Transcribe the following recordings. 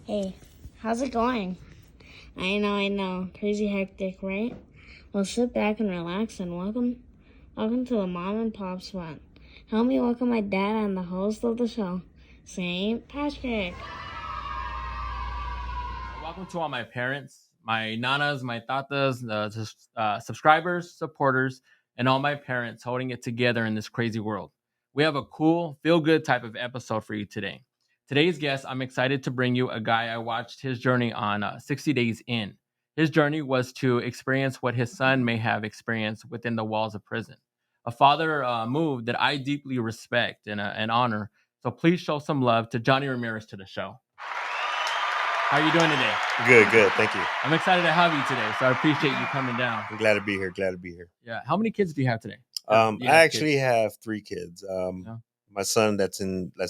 Hey, how's it going? I know. Crazy hectic, right? Well, sit back and relax and welcome to the Mom and Pop Spot. Help me welcome my dad and the host of the show, St. Patrick. Welcome to all my parents, my nanas, my tatas, the subscribers, supporters, and all my parents holding it together in this crazy world. We have a cool, feel good type of episode for you today. Today's guest, I'm excited to bring you a guy I watched his journey on 60 Days In. His journey was to experience what his son may have experienced within the walls of prison. A father move that I deeply respect and honor. So please show some love to Johnny Ramirez to the show. How are you doing today? Good. Thank you. I'm excited to have you today, so I appreciate you coming down. I'm glad to be here. Yeah. How many kids do you have today? I actually have 3 kids. Yeah. My son that's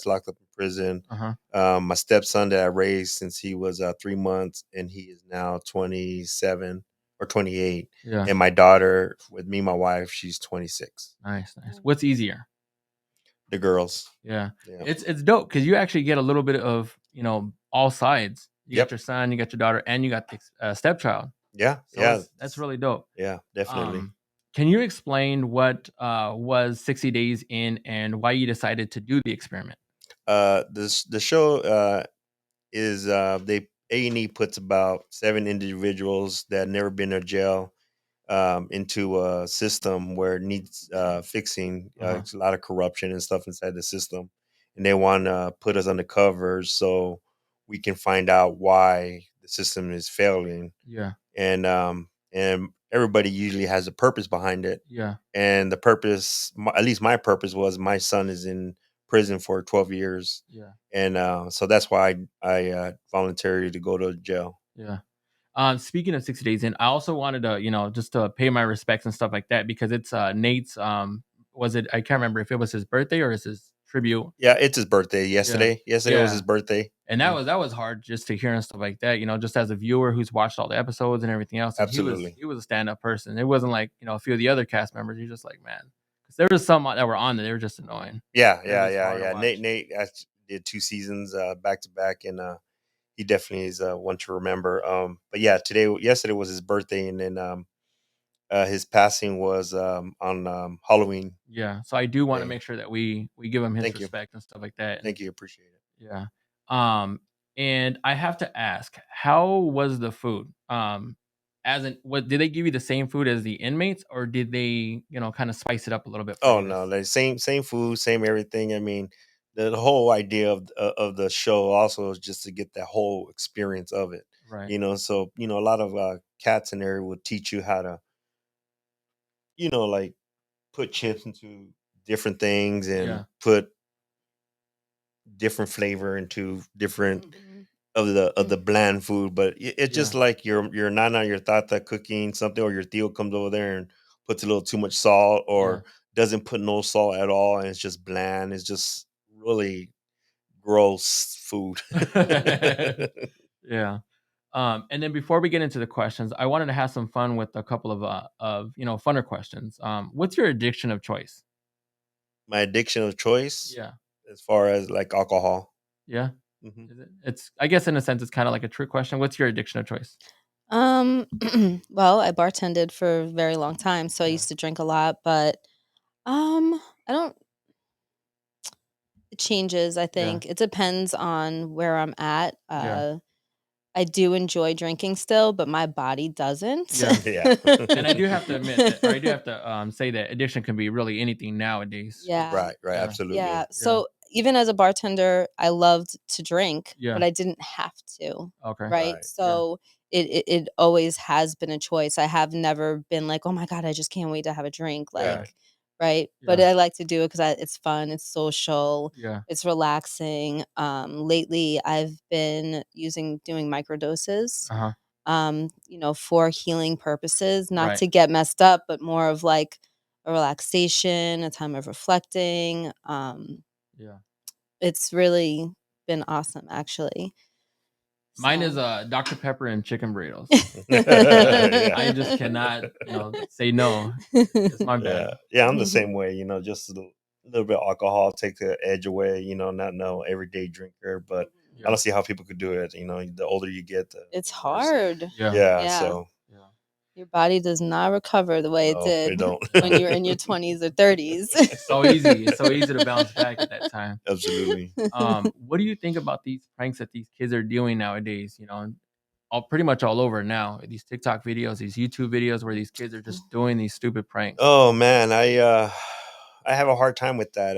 locked up in prison. Uh-huh. My stepson that I raised since he was 3 months, and he is now 27 or 28. Yeah. And my daughter, with me, my wife, she's 26. Nice. What's easier? The girls. Yeah. Yeah. It's dope because you actually get a little bit of all sides. You got your son, you got your daughter, and you got the stepchild. Yeah. So that's really dope. Yeah, definitely. Can you explain what was 60 Days In and why you decided to do the experiment? The show is they A&E puts about 7 individuals that never been to jail into a system where it needs fixing. It's a lot of corruption and stuff inside the system, and they want to put us under covers so we can find out why the system is failing. Yeah. And everybody usually has a purpose behind it. Yeah. And the purpose, at least my purpose, was my son is in prison for 12 years. Yeah. And so that's why I volunteered to go to jail. Yeah. Speaking of 60 Days In, I also wanted to, just to pay my respects and stuff like that because it's Nate's. Was it? I can't remember if it was his birthday or is his tribute. Yeah, it's his birthday yesterday. Yesterday was his birthday, and that was hard just to hear and stuff like that. Just as a viewer who's watched all the episodes and everything else. And Absolutely. he was a stand up person. It wasn't like a few of the other cast members. You're just like, man, because there was some that were on there. They were just annoying. Yeah. Nate did 2 seasons back to back, and he definitely is one to remember. But yeah, yesterday was his birthday, and then his passing was on Halloween. Yeah, so I do want to make sure that we give him his Thank you. respect and stuff like that. Thank you, appreciate it. Yeah. And I have to ask, how was the food? What did they give you the same food as the inmates, or did they, kind of spice it up a little bit? Oh no, like same food, same everything. I mean, the whole idea of the show also is just to get that whole experience of it. Right. So a lot of cats in there will teach you how to, like put chips into different things and put different flavor into different of the bland food. But it's just like your nana, your tata cooking something, or your tío comes over there and puts a little too much salt, or doesn't put no salt at all, and it's just bland. It's just really gross food. Yeah. And then before we get into the questions, I wanted to have some fun with a couple of funner questions. What's your addiction of choice? My addiction of choice? Yeah. As far as like alcohol. Yeah. It's, I guess in a sense, it's kind of like a trick question. What's your addiction of choice? Well, I bartended for a very long time, so I used to drink a lot, but I don't it changes, I think. It depends on where I'm at. I do enjoy drinking still, but my body doesn't. Yeah. And I do have to admit, or I do have to say that addiction can be really anything nowadays. Yeah. Right, absolutely. Yeah. So even as a bartender, I loved to drink, Yeah. but I didn't have to. Okay. Right. So it always has been a choice. I have never been like, oh my God, I just can't wait to have a drink. Like, right. But I like to do it because it's fun. It's social. Yeah. It's relaxing. Lately I've been doing microdoses. For healing purposes, not to get messed up, but more of like a relaxation, a time of reflecting. It's really been awesome, actually. Mine is Dr. Pepper and chicken burritos. I just cannot, say no. It's my bad. Yeah, I'm the same way. Just a little bit of alcohol take the edge away. Not no everyday drinker, but I don't see how people could do it. You know, the older you get, it's worse. hard. Yeah. So your body does not recover the way it did when you're in your 20s or 30s. It's so easy. It's so easy to bounce back at that time. Absolutely. What do you think about these pranks that these kids are doing nowadays? You know, pretty much all over now. These TikTok videos, these YouTube videos where these kids are just doing these stupid pranks. Oh man, I have a hard time with that.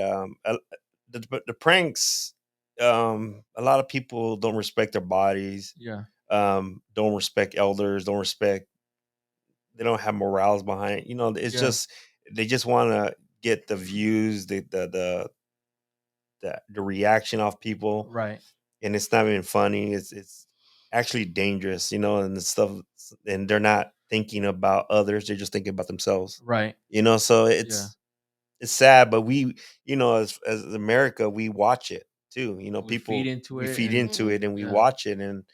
The pranks. A lot of people don't respect their bodies. Yeah. Don't respect elders. They don't have morals behind it. You know, it's just they just want to get the views, the reaction off people, right? And it's not even funny. It's actually dangerous, you know, and the stuff. And they're not thinking about others; they're just thinking about themselves, right? You know, so it's sad, but we, you know, as America, we watch it too. You know, we feed into it, and we watch it, and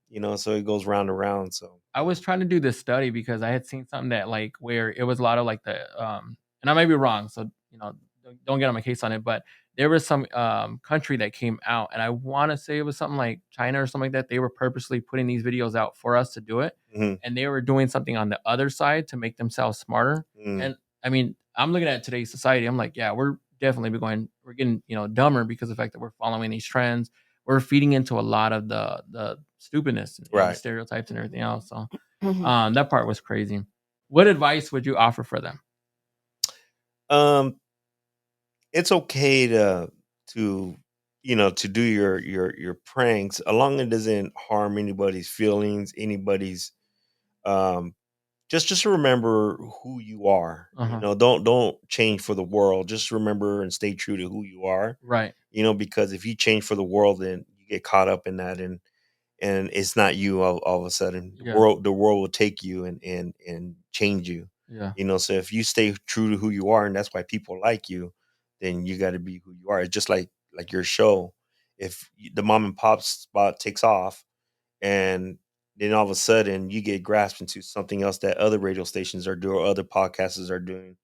you know, so it goes round and round. So I was trying to do this study because I had seen something that like where it was a lot of like the and I might be wrong, so you know, don't get on my case on it, but there was some country that came out, and I want to say it was something like China or something like that. They were purposely putting these videos out for us to do it, and they were doing something on the other side to make themselves smarter. And I mean, I'm looking at today's society. I'm like, yeah, we're definitely we're getting, you know, dumber because of the fact that we're following these trends. We're feeding into a lot of the stupidness, and the stereotypes and everything else. So that part was crazy. What advice would you offer for them? It's okay to you know, to do your pranks, as long as it doesn't harm anybody's feelings, anybody's just remember who you are. You know, don't change for the world. Just remember and stay true to who you are. Right. You know, because if you change for the world, then you get caught up in that, and it's not you all of a sudden. The world will take you and change you. Yeah. You know, so if you stay true to who you are, and that's why people like you, then you got to be who you are. It's just like your show. If the mom and pop spot takes off, and then all of a sudden you get grasped into something else that other radio stations are doing or other podcasters are doing,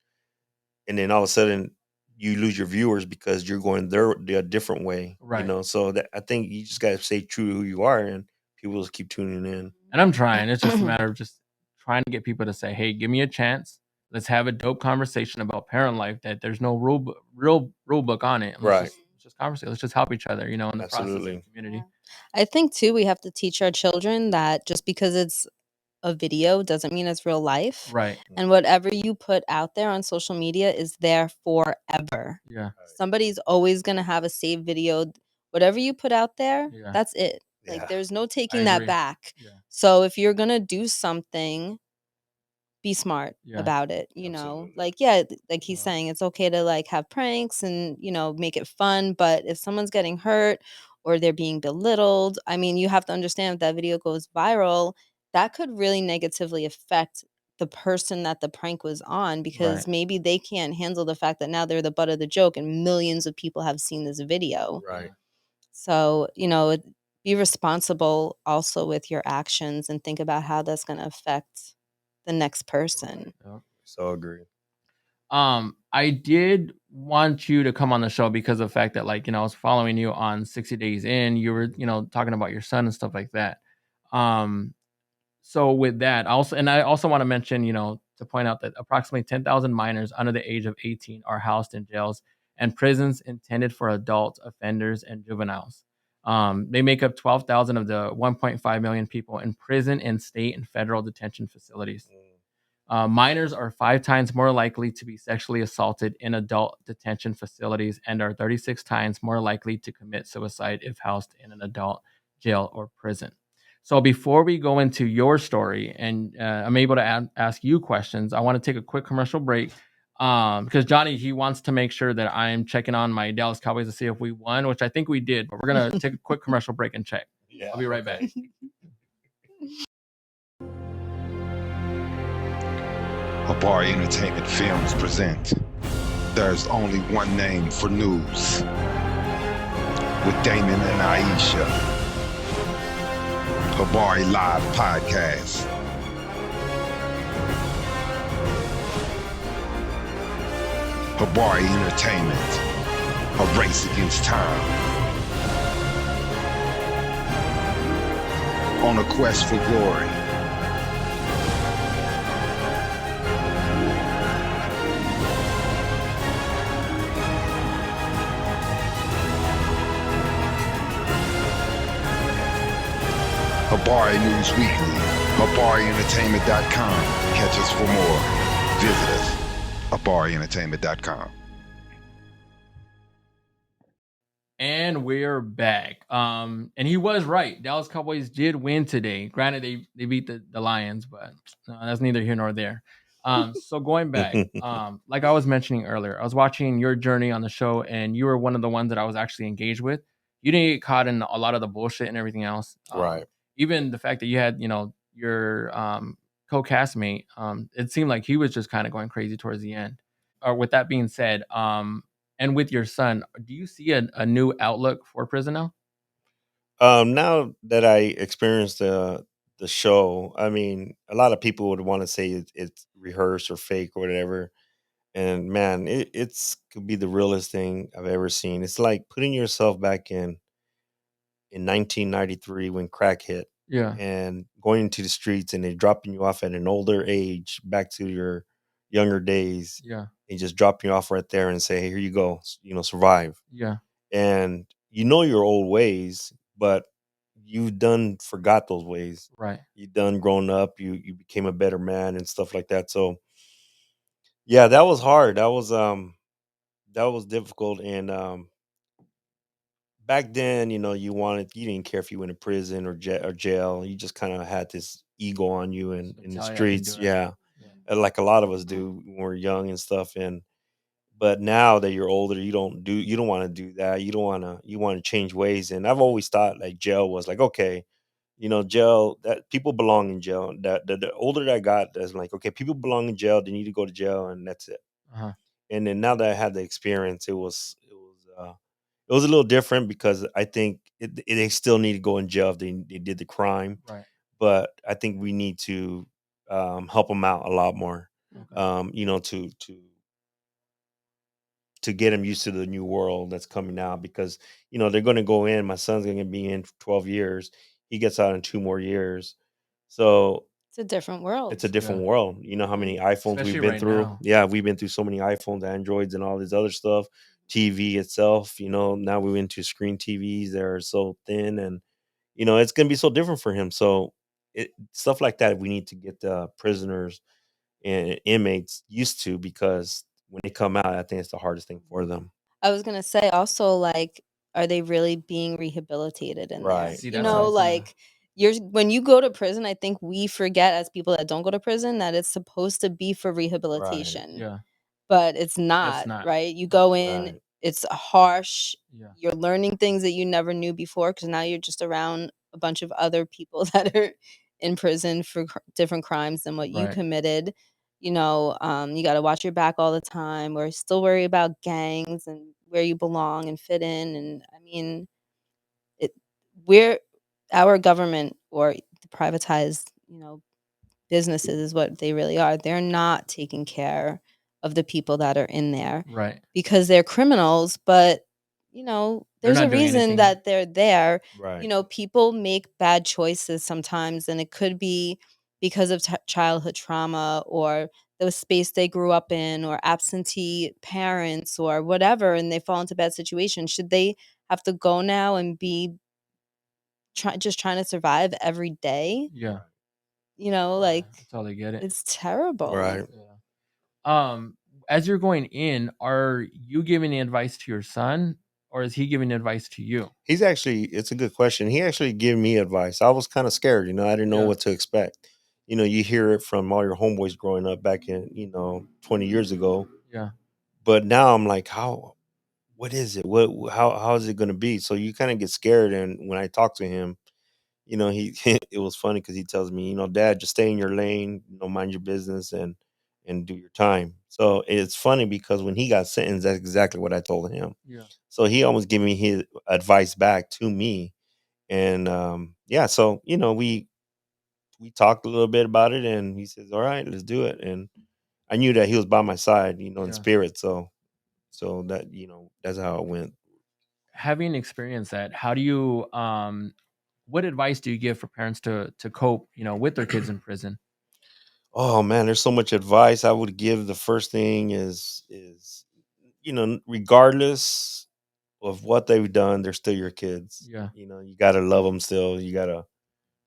and then all of a sudden you lose your viewers because you're going a different way, right? You know, so that I think you just got to stay true to who you are, and people will keep tuning in. And I'm trying. It's just a matter of just trying to get people to say, "Hey, give me a chance. Let's have a dope conversation about parent life. That there's no rule book on it. Let's just conversate. Let's just help each other. You know, in the process of the community." I think too, we have to teach our children that just because it's a video doesn't mean it's real life. Right. And whatever you put out there on social media is there forever. Yeah. Somebody's always going to have a saved video. Whatever you put out there, that's it. Like there's no taking that back. Yeah. So if you're going to do something, be smart about it, you know, like, like he's saying, it's okay to like have pranks and, you know, make it fun. But if someone's getting hurt or they're being belittled, I mean, you have to understand if that video goes viral, that could really negatively affect the person that the prank was on, because maybe they can't handle the fact that now they're the butt of the joke and millions of people have seen this video. Right. So, you know, be responsible also with your actions and think about how that's going to affect the next person. So agree. I did want you to come on the show because of the fact that, like, you know, I was following you on 60 Days In. You were, you know, talking about your son and stuff like that. So with that, I also want to mention, you know, to point out that approximately 10,000 minors under the age of 18 are housed in jails and prisons intended for adult offenders and juveniles. They make up 12,000 of the 1.5 million people in prison and state and federal detention facilities. Minors are 5 times more likely to be sexually assaulted in adult detention facilities and are 36 times more likely to commit suicide if housed in an adult jail or prison. So before we go into your story and I'm able to ask you questions, I want to take a quick commercial break because Johnny, he wants to make sure that I'm checking on my Dallas Cowboys to see if we won, which I think we did, but we're going to take a quick commercial break and check. Yeah, I'll be right back. Habari Entertainment Films present There's Only One Name for News with Damon and Aisha. Habari Live Podcast. Habari Entertainment, a race against time. on a quest for glory. Habari News Weekly, HabariEntertainment.com. Catch us for more. Visit us, HabariEntertainment.com. And we're back. And he was right. Dallas Cowboys did win today. Granted, they beat the Lions, but that's neither here nor there. So going back, like I was mentioning earlier, I was watching your journey on the show, and you were one of the ones that I was actually engaged with. You didn't get caught in a lot of the bullshit and everything else. Right. Even the fact that you had, your co-castmate, it seemed like he was just kind of going crazy towards the end. Or with that being said, and with your son, do you see a new outlook for prison now? Now that I experienced the show, I mean, a lot of people would want to say it's rehearsed or fake or whatever. And man, it's could be the realest thing I've ever seen. It's like putting yourself back in 1993 when crack hit, Yeah, and going into the streets and they dropping you off at an older age back to your younger days, yeah, and just dropping you off right there and say, hey, here you go, survive. yeah, And you know your old ways, but you've done forgot those ways. right. You done grown up, you became a better man and stuff like that. So yeah, that was hard. That was difficult. And back then, you didn't care if you went to prison or jail. You just kind of had this ego on you and in the Mentality, I can do streets. it. Yeah. Yeah, Like a lot of us do when we're young and stuff. And but now that you're older, you don't want to do that. You want to change ways. And I've always thought like jail was like, okay, jail, that people belong in jail. That the older that I got, that's like, okay, people belong in jail. They need to go to jail, and that's it. uh-huh. And then now that I had the experience, it was a little different because I think they still need to go in jail if they did the crime. Right. But I think we need to help them out a lot more. Okay. To get them used to the new world that's coming out, because they're going to go in. My son's going to be in for 12 years. He gets out in 2 more years. So It's a different world. it's a different Yeah. world. You know how many iPhones Especially we've been right through? now. Yeah, we've been through so many iPhones, Androids, and all this other stuff. TV itself, now we went to screen TVs that are so thin, and it's gonna be so different for him. So stuff like that we need to get the prisoners and inmates used to, because when they come out, I think it's the hardest thing for them. I was gonna say also, like, are they really being rehabilitated in there? Right. See, You that's what know, I'm saying. like when you go to prison, I think we forget as people that don't go to prison that it's supposed to be for Right. rehabilitation. Yeah, But it's it's not, not. right? You go in, Right. it's harsh. Yeah, You're learning things that you never knew before because now you're just around a bunch of other people that are in prison for different crimes than what you right. committed. You got to watch your back all the time. We're still worried about gangs and where you belong and fit in. And I mean, it, we're our government or the privatized, businesses is what they really are. They're not taking care of the people that are in there Right. because they're criminals, but They're there's a not doing reason anything. that they're there. Right. People make bad choices sometimes, and it could be because of childhood trauma or the space they grew up in or absentee parents or whatever, and they fall into bad situations. Should they have to go now and be just trying to survive every day? Yeah. Like That's how they get it. it's terrible. Right. Yeah. As you're going in, are you giving the advice to your son, or is he giving advice to you? It's a good question. He actually gave me advice. I was kind of scared, I didn't know Yeah. what to expect. You hear it from all your homeboys growing up back in, 20 years ago. Yeah. But now I'm like, what is it? How is it going to be? So you kind of get scared. And when I talk to him, he it was funny because he tells me, Dad, just stay in your lane, mind your business and do your time. So it's funny because when he got sentenced, that's exactly what I told him. Yeah. So he almost gave me his advice back to me. And yeah, so we talked a little bit about it, and he says, "All right, let's do it." And I knew that he was by my side, in Yeah. spirit. So that's how it went. Having experienced that, how do you what advice do you give for parents to cope, with their kids in prison? Oh man, there's so much advice I would give. The first thing is regardless of what they've done, they're still your kids. Yeah. You got to love them still. You got to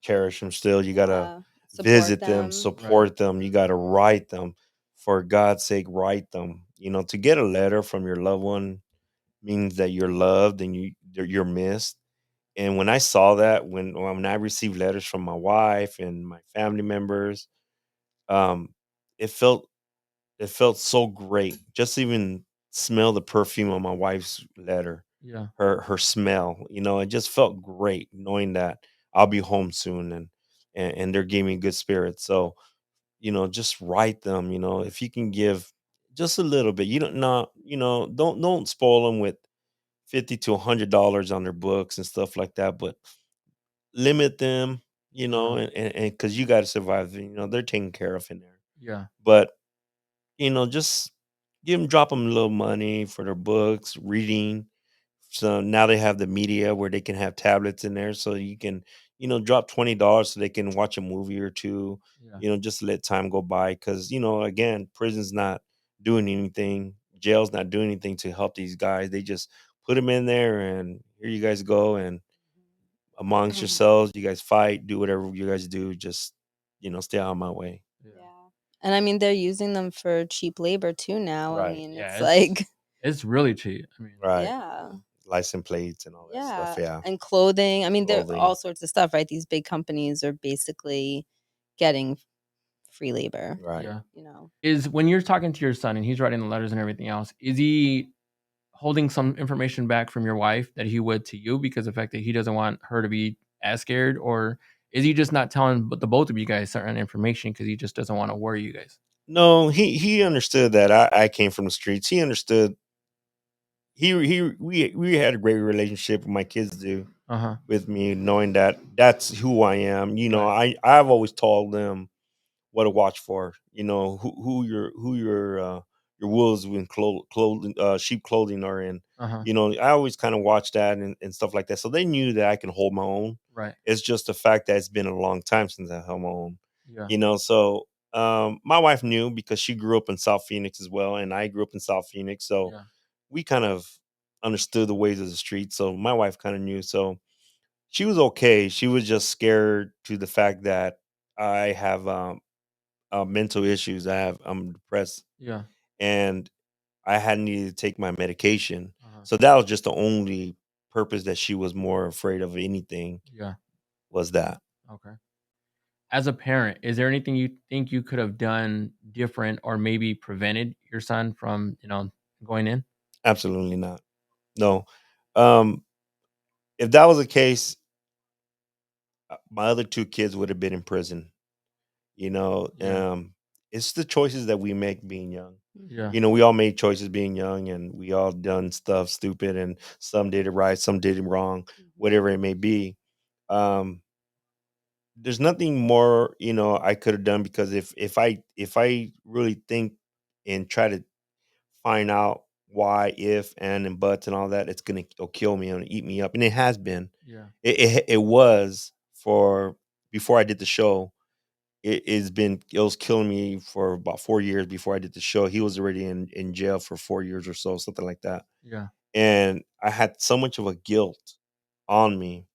cherish them still. You got to Yeah. Support visit them, them. support them. You got to write them. For God's sake, write them. To get a letter from your loved one means that you're loved and you're missed. And when I saw that, when I received letters from my wife and my family members, um, it felt it felt so great. Just even smell the perfume on my wife's letter, Yeah. her smell. It just felt great knowing that I'll be home soon, and they're giving me good spirits. So just write them. If you can give just a little bit, you don't not don't spoil them with $50 to $100 on their books and stuff like that, but limit them. And because you got to survive. They're taken care of in there, Yeah. but just drop them a little money for their books, reading. So now they have the media where they can have tablets in there, so you can, drop $20 so they can watch a movie or two. Yeah. Just to let time go by, because again, prison's not doing anything, jail's not doing anything to help these guys. They just put them in there, and here you guys go, and amongst yourselves, you guys fight, do whatever you guys do. Just stay out of my way. Yeah. And I mean, they're using them for cheap labor too now. I Right. mean, Yeah, it's like, it's really cheap. I mean, Right. yeah. License plates and all that stuff. Yeah. And clothing. I mean, there are Clothing. all sorts of stuff, right? These big companies are basically getting free labor, Right. yeah. you know. Is when you're talking to your son and he's writing the letters and everything else, is he holding some information back from your wife that he would to you because of the fact that he doesn't want her to be as scared, or is he just not telling the both of you guys certain information because he just doesn't want to worry you guys? No, he understood that I came from the streets. He understood. We had a great relationship. My kids do Uh-huh. with me, knowing that that's who I am. Right. I've always told them what to watch for. Who your wolves in clothing, sheep clothing are in. Uh-huh. I always kind of watch that and stuff like that. So they knew that I can hold my own. Right. It's just the fact that it's been a long time since I held my own. Yeah. So my wife knew because she grew up in South Phoenix as well, and I grew up in South Phoenix. So Yeah. we kind of understood the ways of the street. So my wife kind of knew. So she was okay. She was just scared to the fact that I have mental issues. I'm depressed, Yeah. and I had needed to take my medication. Uh-huh. So that was just the only purpose that she was more afraid of anything, Yeah. was that. Okay. As a parent, is there anything you think you could have done different or maybe prevented your son from, going in? Absolutely not. No. Um, if that was the case, my other two kids would have been in prison. You know, Yeah. it's the choices that we make being young. Yeah. We all made choices being young, and we all done stuff stupid, and some did it right, some did it wrong, whatever it may be. Um, there's nothing more, I could have done, because if I really think and try to find out why, if, and buts and all that, it'll kill me and eat me up, and it has been. Yeah. It was for before I did the show. It was killing me for about 4 years before I did the show. He was already in jail for 4 years or so, something like that. Yeah. And I had so much of a guilt on me.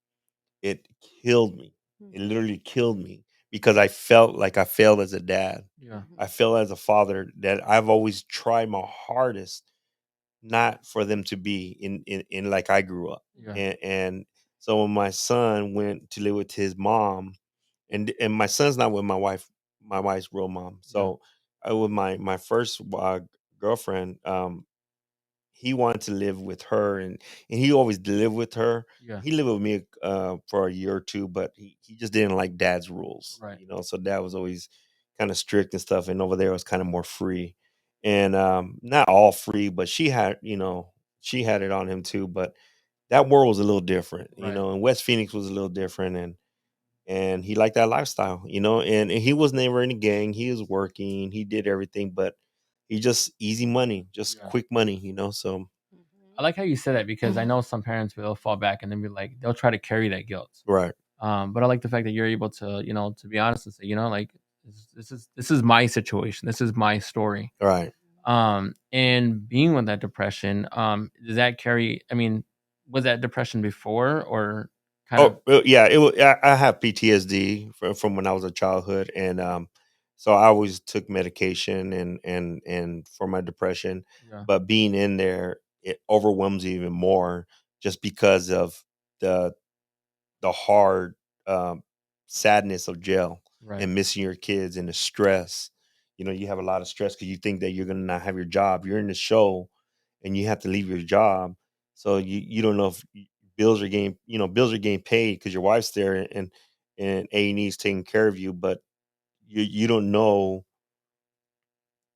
It killed me. It literally killed me, because I felt like I failed as a dad. Yeah. I failed as a father, that I've always tried my hardest not for them to be in like I grew up. Yeah. And so when my son went to live with his mom, and my son's not with my wife's real mom. So I with my first girlfriend, he wanted to live with her, and he always lived with her. Yeah. He lived with me for a year or two, but he just didn't like dad's rules. Right. So dad was always kind of strict and stuff, and over there it was kind of more free. And not all free, but she had it on him too. But that world was a little different, Right. and West Phoenix was a little different, and he liked that lifestyle, and he was never in a gang. He was working, he did everything, but he just easy money, just Yeah. quick money, so I like how you said that because I know some parents will fall back and then be like, they'll try to carry that guilt. right. But I like the fact that you're able to, to be honest and say, like this is my situation. This is my story. Right. And being with that depression, does that carry? I mean, was that depression before or kind of? Yeah. I have PTSD from when I was a childhood, and so I always took medication and for my depression. Yeah. But being in there, it overwhelms you even more, just because of the the hard sadness of jail Right. and missing your kids and the stress. You have a lot of stress because you think that you're gonna not have your job. You're in the show, and you have to leave your job, so you don't know if bills are getting paid because your wife's there, and A&E is taking care of you, but you don't know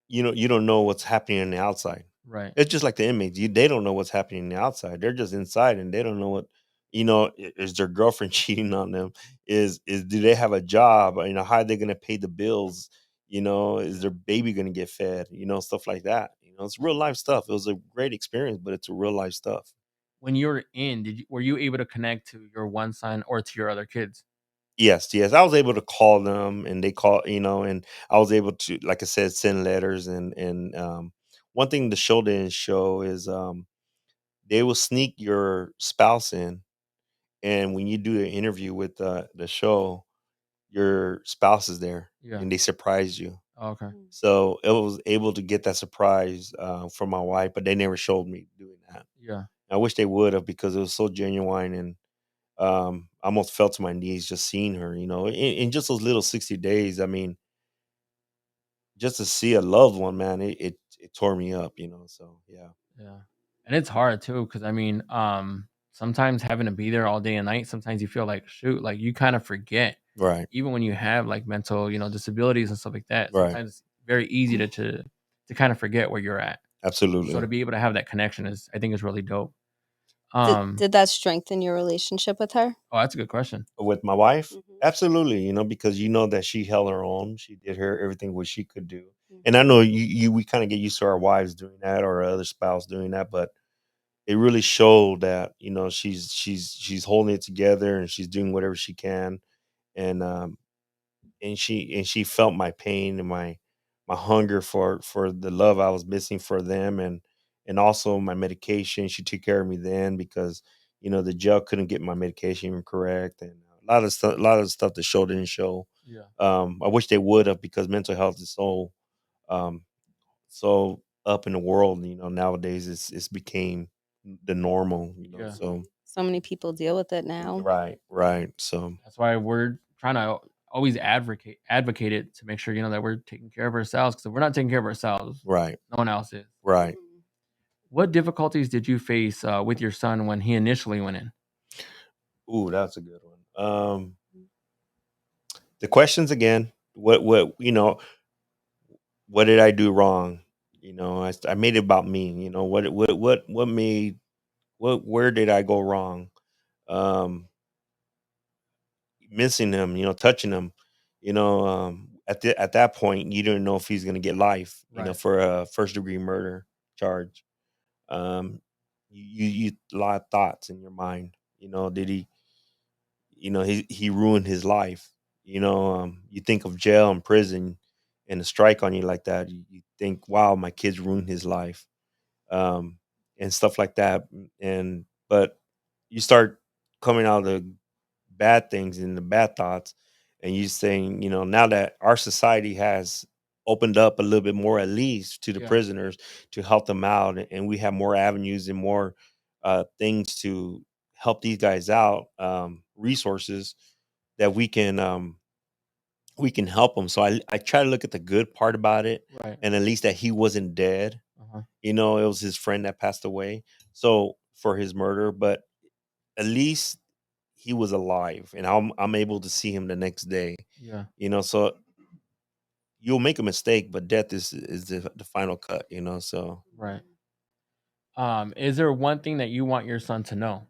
you don't know what's happening on the outside. Right. It's just like the inmates. They don't know what's happening on the outside. They're just inside, and they don't know what is their girlfriend cheating on them? Is do they have a job? How are they going to pay the bills? Is their baby going to get fed? Stuff like that. It's real life stuff. It was a great experience, but it's a real life stuff. When you were in, were you able to connect to your one son or to your other kids? Yes, yes. I was able to call them, and they call, and I was able to, like I said, send letters, and one thing the show didn't show is they will sneak your spouse in, and when you do the interview with the show, your spouse is there, Yeah. and they surprise you. Oh, okay. So it was able to get that surprise from my wife, but they never showed me doing that. Yeah. I wish they would have, because it was so genuine, and I almost fell to my knees just seeing her. In just those little 60 days. I mean, just to see a loved one, man, it tore me up. So yeah. Yeah. And it's hard too, because I mean, sometimes having to be there all day and night, sometimes you feel like shoot, like you kind of forget. Right. Even when you have like mental, disabilities and stuff like that, Right. sometimes it's very easy to kind of forget where you're at. Absolutely. So to be able to have that connection I think is really dope. Did that strengthen your relationship with her? Oh, that's a good question. With my wife, Mhm. absolutely. Because that she held her own. She did everything what she could do. Mhm. And I know we kind of get used to our wives doing that, or our other spouse doing that, but it really showed that she's holding it together, and she's doing whatever she can, and she felt my pain and my hunger for the love I was missing for them, and also my medication. She took care of me then, because the jail couldn't get my medication even correct, and a lot of the stuff the show didn't show. Yeah. I wish they would have, because mental health is um so up in the world. Nowadays it's became the normal. Yeah. So So many people deal with it now. right. So That's why we're trying to always advocate it to make sure that we're taking care of ourselves. Because if we're not taking care of ourselves, right, no one else is. right. Mhm. What difficulties did you face with your son when he initially went in? Ooh, that's a good one. The questions again. What did I do wrong? I made it about me. What made where did I go wrong? Um, Missing him, touching him. At that point, you didn't know if he's going to get life. Right. For a first degree murder charge. Um, you a lot of thoughts in your mind. Did he? He ruined his life. You think of jail and prison, and a strike on you like that. You think, wow, my kid's ruined his life, um, and stuff like that. But you start coming out of the bad things and the bad thoughts, and you saying, now that our society has opened up a little bit more, at least to the Yeah. prisoners, to help them out, and we have more avenues and more things to help these guys out, resources that we can help them. So I try to look at the good part about it, Right. and at least that he wasn't dead. Uh-huh. It was his friend that passed away, so for his murder, but at least he was alive, and I'm able to see him the next day. Yeah. So you'll make a mistake, but death is the final cut. So Right. Is there one thing that you want your son to know?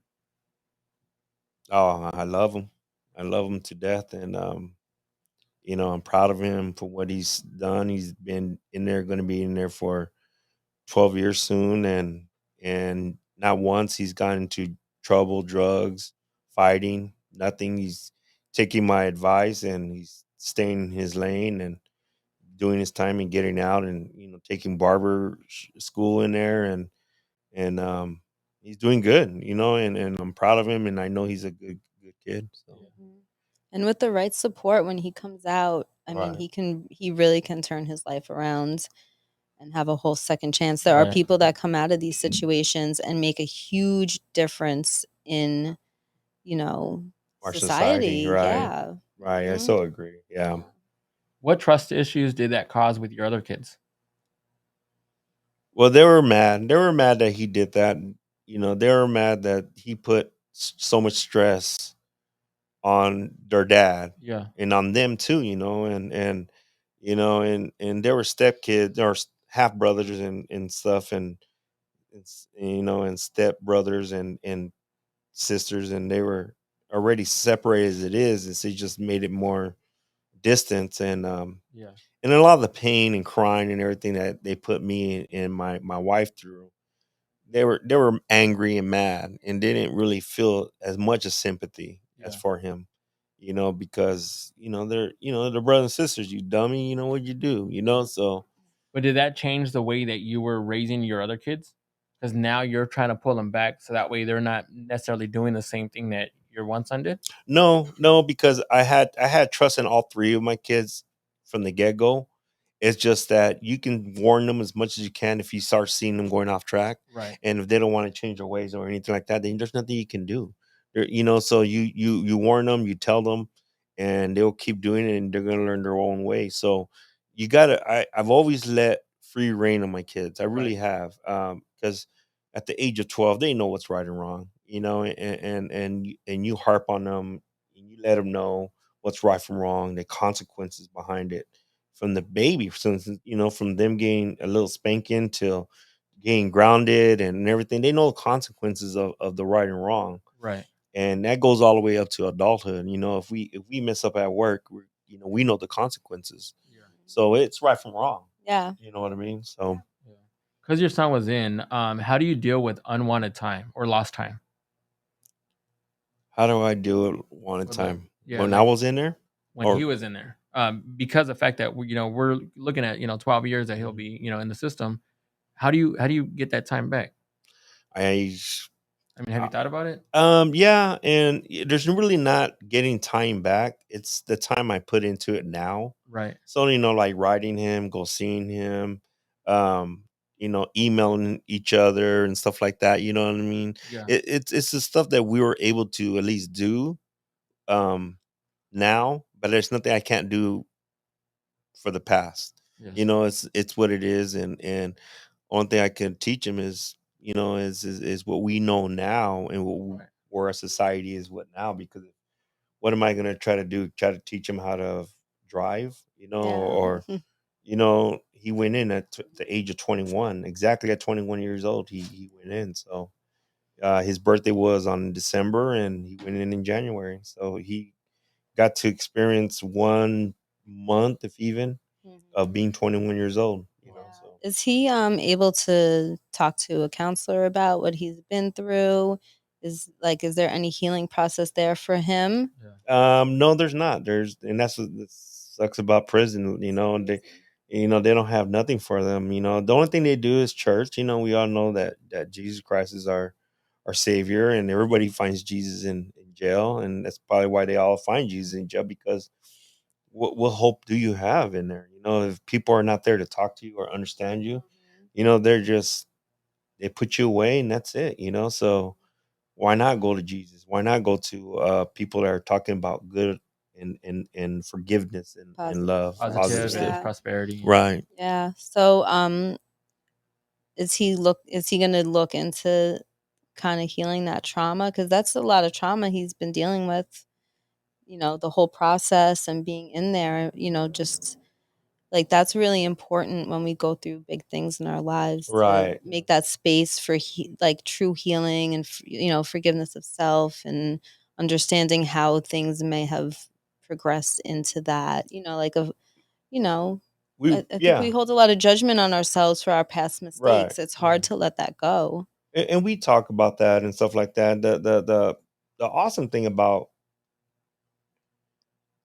oh, I love him. I love him to death, and I'm proud of him for what he's done. He's been in there, going to be in there for 12 years soon, and not once he's gotten into trouble, drugs, fighting, nothing. taking my advice, and he's staying in his lane and doing his time and getting out, and taking barber school in there, and he's doing good, and I'm proud of him, and I know he's a good kid. So Mhm. And with the right support when he comes out, I mean, right, he really can turn his life around and have a whole second chance. There are Right. people that come out of these situations and make a huge difference in, you know, our society, society. right, Yeah. right. I Mhm. so agree. Yeah. Yeah. What trust issues did that cause with your other kids? Well, they were mad. They were mad that he did that. They were mad that he put so much stress on their dad Yeah. and on them too. And there were stepkids or half brothers and stuff, and step brothers and sisters, and they were already separated as it is, and so it just made it more distance, Yeah. and a lot of the pain and crying and everything that they put me and my wife through. They were angry and mad, and they didn't really feel as much as sympathy as Yeah. for him, because they're brothers and sisters. You dummy, what you do, so. But did that change the way that you were raising your other kids? Because now you're trying to pull them back so that way they're not necessarily doing the same thing that your one son did? No, no, because I had trust in all three of my kids from the get go. It's just that you can warn them as much as you can if you start seeing them going off track, Right. and if they don't want to change their ways or anything like that, then there's nothing you can do. So you warn them, you tell them, and they'll keep doing it, and they're gonna learn their own way. So I've always let free reign on my kids. I really Right. have, because at the age of 12, they know what's right and wrong, and you harp on them, and you let them know what's right from wrong, the consequences behind it, from the baby, since from them getting a little spanking till getting grounded and everything. They know the consequences of the right and wrong, Right. and that goes all the way up to adulthood. If we mess up at work, we know the consequences. Yeah. So it's right from wrong. Yeah. You know what I mean? So Yeah. Because your son was in, how do you deal with unwanted time or lost time? how do I do it one at a For the time yeah, when I like was in there? when he Or was in there, because the fact that we're looking at 12 years that he'll Mhm. be in the system. How do you get that time back? I I mean, have you thought about it? Yeah, and there's really not getting time back. It's the time I put into it now. Right. So, like writing him, go seeing him, emailing each other and stuff like that. You know what I mean? Yeah. It's the stuff that we were able to at least do um now, but there's nothing I can't do for the past. Yes. It's what it is, and only thing I can teach him is what we know now, and Right. where our society is what now. Because what am I going to try to do? Try to teach him how to drive, Yeah. or he went in at the age of 21, exactly at 21 years old. He went in. So his birthday was on December, and he went in January. So he got to experience 1 month, if even, of Mhm. being 21 years old. Yeah. So. Is he able to talk to a counselor about what he's been through? Is there any healing process there for him? Yeah. No, there's not. And that's what sucks about prison. And they don't have nothing for them. The only thing they do is church. We all know that Jesus Christ is our savior, and everybody finds Jesus in jail, and that's probably why they all find Jesus in jail, because what hope do you have in there? If people are not there to talk to you or understand you, they put you away, and that's it. So why not go to Jesus? Why not go to people that are talking about good and forgiveness and Positive love, steps. positive Positivity, stuff? Yeah. prosperity. Yeah. Right. Yeah. So is he going to look into kind of healing that trauma, cuz that's a lot of trauma he's been dealing with, the whole process and being in there, just like that's really important when we go through big things in our lives, to Right. make that space for like true healing and forgiveness of self, and understanding how things may have progressed into that, like a you know I think we Yeah. hold a lot of judgment on ourselves for our past Right. mistakes. It's Yeah. hard to let that go. And we talk about that and stuff like that. The awesome thing about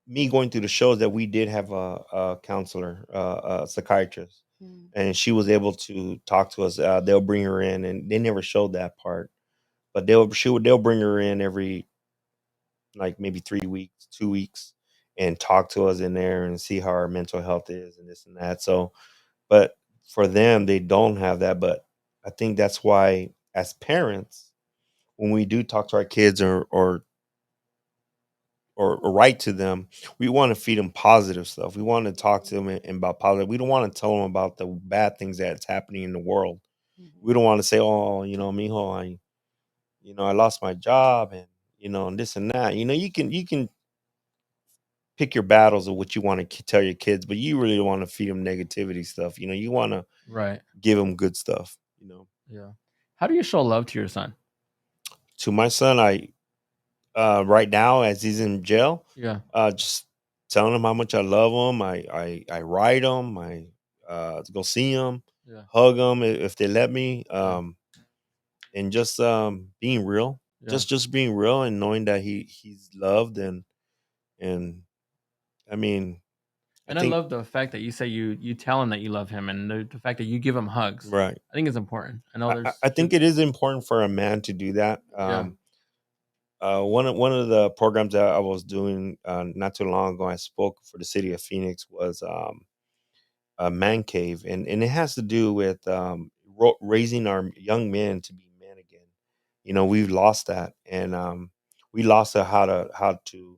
me going through the shows that we did have a counselor, a psychiatrist, Mm. and she was able to talk to us. They'll bring her in, and they never showed that part, but they'll bring her in every like maybe 3 weeks, 2 weeks, and talk to us in there and see how our mental health is and this and that. So, but for them, they don't have that. But I think that's why, as parents, when we do talk to our kids or write to them, we want to feed them positive stuff. We want to talk to them about positive. We don't want to tell them about the bad things that's happening in the world. We Mhm. don't want to say, "Oh, mijo, I lost my job and and this and that." You can pick your battles of what you want to tell your kids, but you really don't want to feed them negativity stuff. You want to Right. give them good stuff. Yeah. How do you show love to your son? To my son, I right now as he's in jail, Yeah. just telling him how much I love him. I write him. I go see him, Yeah. hug him if they let me, Yeah. and just being real, Yeah. just being real and knowing that he's loved and I mean I And I think love the fact that you say you tell him that you love him, and the fact that you give him hugs. right. I think it's important. I know I there's think it is important for a man to do that. yeah. One of the programs that I was doing not too long ago, I spoke for the city of Phoenix was a man cave, and it has to do with raising our young men to be men again. We've lost that, and we lost how to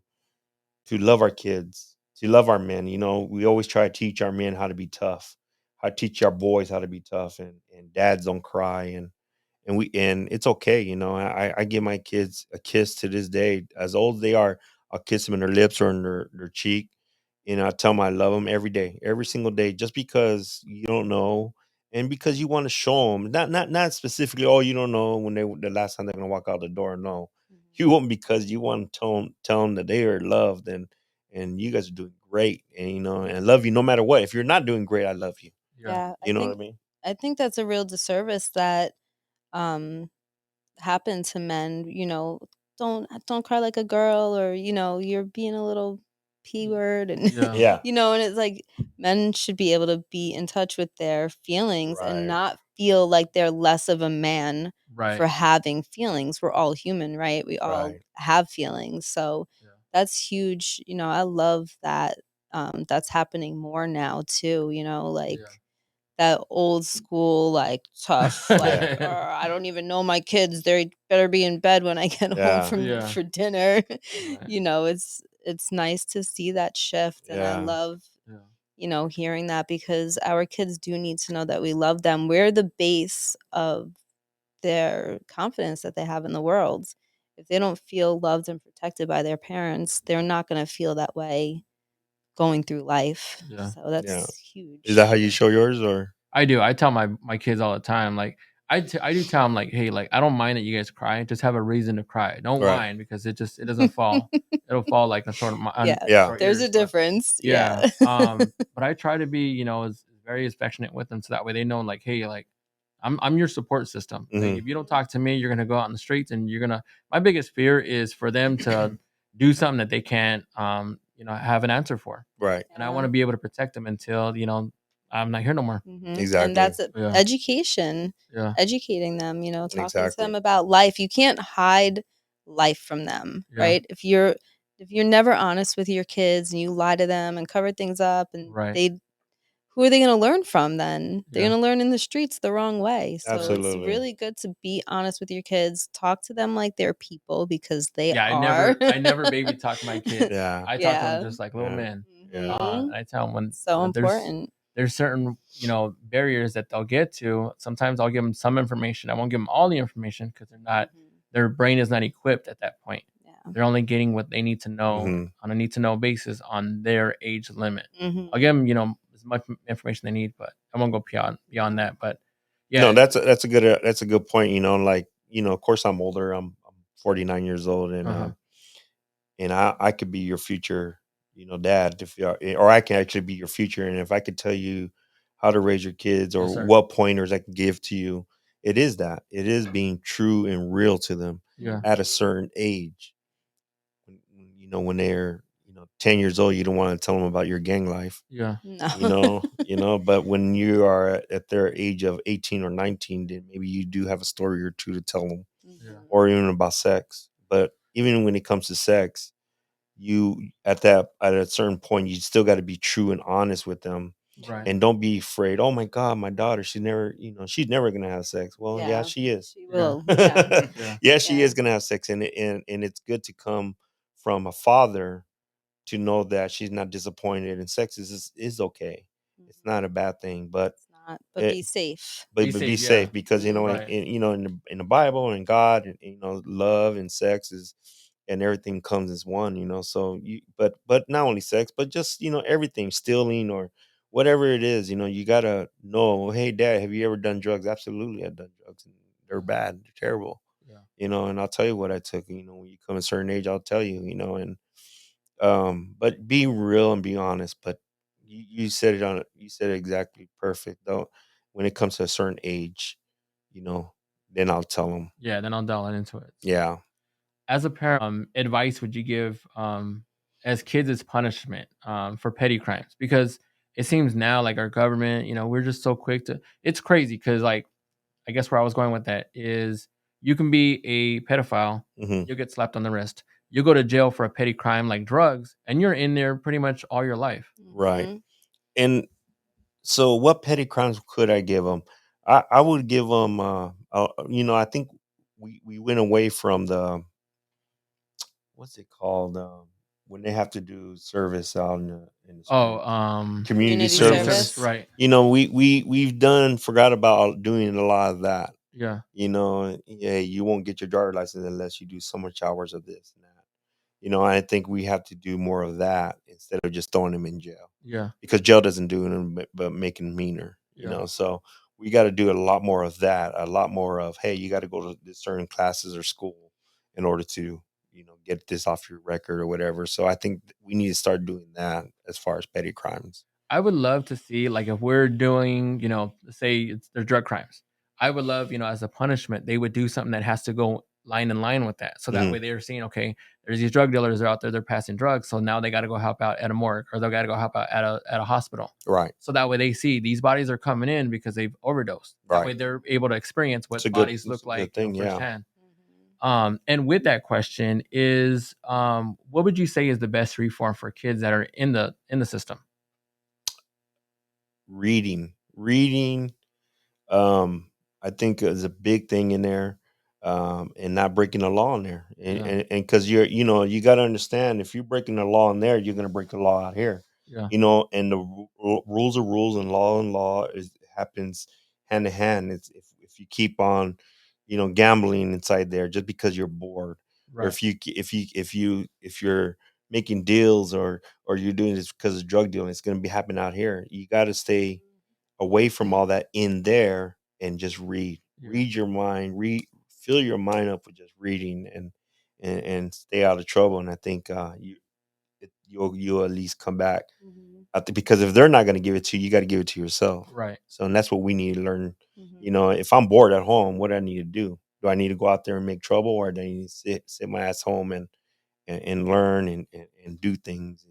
love our kids, to love our men. We always try to teach our men how to be tough, how to teach our boys how to be tough, and dads don't cry, and it's okay. I give my kids a kiss to this day, as old as they are. I'll kiss them in their lips or in their cheek. I tell them I love them every day, every single day, just because you don't know, and because you want to show them, not specifically. Oh, you don't know when the last time they're gonna walk out the door. No, you want because you want to tell them that they are loved and you guys are doing great, and I love you no matter what. If you're not doing great, I love you. Yeah. Yeah, You know what I mean? I think that's a real disservice that um happen to men, don't cry like a girl, or you're being a little p word, and Yeah. Yeah. and it's like men should be able to be in touch with their feelings and Right. not feel like they're less of a man Right. for having feelings. We're all human, right? We all Right. have feelings. So Yeah. that's huge. I love that that's happening more now too, like Yeah. that old school, like, tough, like, Yeah. I don't even know my kids, they better be in bed when I get home Yeah. from Yeah. for dinner. Right. It's nice to see that shift, and I Yeah. love, Yeah. hearing that, because our kids do need to know that we love them. We're the base of their confidence that they have in the world. If they don't feel loved and protected by their parents, they're not gonna feel that way going through life. Yeah. So Yeah. that's Is that huge. how you show yours, or? I do. I tell my kids all the time. Like I do tell them like, hey, like I don't mind that you guys cry. Just have a reason to cry. Don't Right. whine because it doesn't fall. It'll fall like Yeah, Yeah. our there's a ears. But difference. yeah. Yeah. But I try to be as very affectionate with them so that way they know like, hey, like I'm your support system. Like Hmm. if you don't talk to me, you're gonna go out in the streets and you're gonna. My biggest fear is for them to do something that they can't have an answer for, Right. and I want to be able to protect them until I'm not here no more. And Exactly. that's Yeah. education, Yeah. educating them, talking to them Exactly. about life. You can't hide life from them, Yeah. right? If you're never honest with your kids and you lie to them and cover things up, and Right. who are they going to learn from then? They're Yeah. going to learn in the streets the wrong way. So it's Absolutely. really good to be honest with your kids, talk to them like they're people, because they Yeah. are. I never baby talk my kids. Yeah. I talk to them Yeah. just like little Yeah. men. Yeah. Mhm. And I tell them when So important. there's certain barriers that they'll get to. Sometimes I'll give them some information. I won't give them all the information because their brain is not equipped at that point. Yeah. They're only getting what they need to know Hmm. on a need to know basis on their age limit. Mhm. I'll give them as much information they need, but I won't go beyond that. But No, yeah, that's a good point. Like of course I'm older. I'm 49 years old, and uh-huh, I could be your future, dad, if you are, or I can actually be your future. And if I could tell you how to raise your kids or yes, sir. what pointers I can give to you, it is that. It is being true and real to them Yeah, at a certain age. When they're 10 years old, you don't want to tell them about your gang life. Yeah. No. But when you are at their age of 18 or 19, then maybe you do have a story or two to tell them, Yeah. or even about sex. But even when it comes to sex, you at a certain point, you still got to be true and honest with them, Right. and don't be afraid. Oh my God, my daughter, she's never gonna have sex. Well, yeah, Yeah. she is. She Yeah. will. Yeah. Yeah. Yeah, she Yeah. is gonna have sex, and it's good to come from a father to know that she's not disappointed, and sex is okay. It's not a bad thing, but It's not. But it, be safe. Be but be safe. Yeah. safe, because Right. in the Bible and God, and love and sex is, and everything comes as one. So but not only sex, but just everything, stealing or whatever it is. You gotta know. Hey, Dad, have you ever done drugs? Absolutely, I've done drugs, and they're bad, they're terrible. Yeah. And I'll tell you what I took. When you come a certain age, I'll tell you. And but be real and be honest. But you said you said it exactly perfect, though. When it comes to a certain age, you know then I'll tell them. Yeah. Then I'll dial into it. So, Yeah. as a parent, advice would you give as kids as punishment for petty crimes? Because it seems now like our government, we're just so quick to. It's crazy because, like, I guess where I was going with that is you can be a pedophile, Hmm. you'll get slapped on the wrist. You go to jail for a petty crime like drugs, and you're in there pretty much all your life. Right. Mhm. And so what petty crimes could I give them? I would give them I think we went away from the, what's it called, when they have to do service out in the Oh, streets, community Community community service. service, service. right? We've forgot about doing a lot of that. Yeah, Yeah, you won't get your driver's license unless you do so much hours of this and that. I think we have to do more of that instead of just throwing them in jail, yeah, because jail doesn't do them but make them meaner. yeah. So we got to do a lot more of that. A lot more of, hey, you got to go to these certain classes or school in order to get this off your record or whatever. So I think we need to start doing that as far as petty crimes. I would love to see, like, if we're doing, say they're drug crimes. I would love, as a punishment, they would do something that has to go line in line with that. So that Hmm. way they're seeing, okay, there's these drug dealers out there, they're passing drugs. So now they got to go help out at a morgue, or they got to go help out at a hospital. Right. So that way they see these bodies are coming in because they've overdosed. That way Right. they're able to experience It's what a good. bodies It's look a good like, thing. Yeah. firsthand. Mhm. And with that question is, what would you say is the best reform for kids that are in the system? Reading. I think is a big thing in there, and not breaking the law in there, and Yeah, and because you got to understand, if you're breaking the law in there, you're going to break the law out here. yeah, And the rules are rules, and law is happens hand to hand. It's if you keep on, gambling inside there just because you're bored, or right, if you're making deals, or you're doing this because of drug dealing, it's going to be happening out here. You got to stay away from all that in there, and just yeah. read your mind, fill your mind up with just reading, and stay out of trouble. And I think you'll at least come back. Mhm. I think, because if they're not going to give it to you, you got to give it to yourself. Right. So, and that's what we need to learn. Mhm. If I'm bored at home, what do I need to do? Do I need to go out there and make trouble, or do I need to sit my ass home and learn, and do things,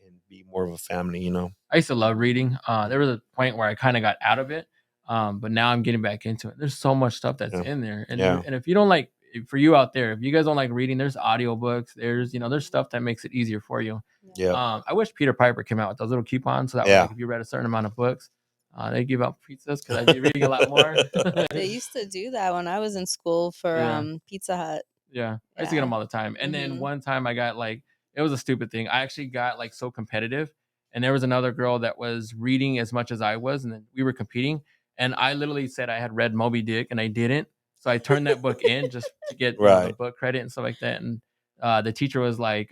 and be more of a family? I used to love reading. There was a point where I kind of got out of it, but now I'm getting back into it. There's so much stuff that's Yeah. in there, and Yeah. and if you don't like, for you out there, if you guys don't like reading, there's audiobooks. There's stuff that makes it easier for you. Yeah. I wish Peter Piper came out with those little coupons, so that way, Yeah. like, if you read a certain amount of books, they give out pizzas because I'd be reading a lot more. They used to do that when I was in school for Yeah. Pizza Hut. Yeah, I used to get Yeah. them all the time. And then Mhm. one time I got, like, it was a stupid thing. I actually got, like, so competitive, and there was another girl that was reading as much as I was, and then we were competing. And I literally said I had read Moby Dick, and I didn't. So I turned that book in just to get the Right. book credit and stuff like that. And the teacher was like,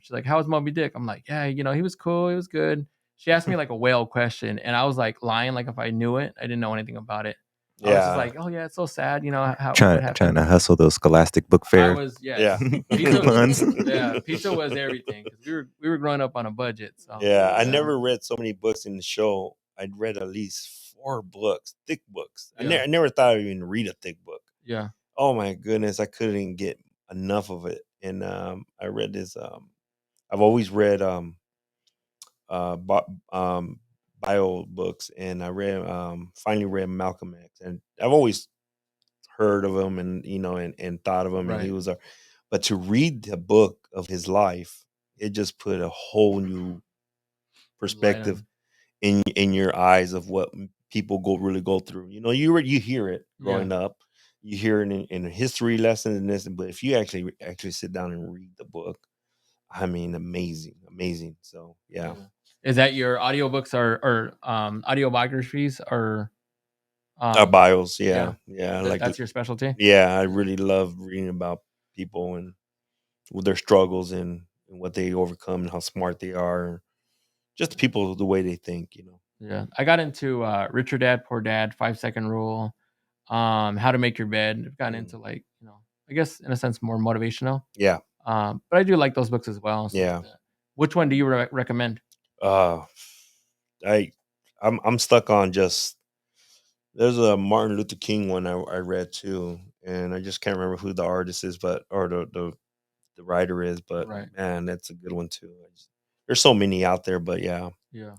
she's like, "How was Moby Dick?" I'm like, "Yeah, he was cool. He was good." She asked me like a whale question, and I was like lying, like if I knew it, I didn't know anything about it. I was just Yeah. like, "Oh yeah, it's so sad, how Trying what trying happened." to hustle those Scholastic Book I Fair was, Yeah. yes. Pizza, coupons. yeah, pizza was everything because we were growing up on a budget. So Yeah. I yeah, never read so many books in the show. I'd read at least 4 books, thick books. yeah, I never thought I'd even read a thick book. yeah, Oh my goodness, I couldn't get enough of it. And I read this. I've always read bio books, and I read finally read Malcolm X, and I've always heard of him, and and thought of him, and he Right. was a. But to read the book of his life, it just put a whole new perspective in your eyes of what people really go through. You hear it growing up, you hear it in history lessons and this, but if you actually sit down and read the book, I mean, amazing. So yeah. Is that your audiobooks or autobiographies or Bios, yeah. that's your specialty? Yeah, I really love reading about people and with their struggles and what they overcome and how smart they are. Just people, the way they think. Yeah. I got into Rich Your Dad, Poor Dad, 5 Second Rule, How to Make Your Bed. I've gotten into I guess in a sense more motivational. Yeah. But I do like those books as well. So Yeah. which one do you recommend? Uh I'm stuck on just there's a Martin Luther King one I read too, and I just can't remember who the artist is, but or the writer is, but Right. man, that's a good one too. There's so many out there, but yeah. Yeah.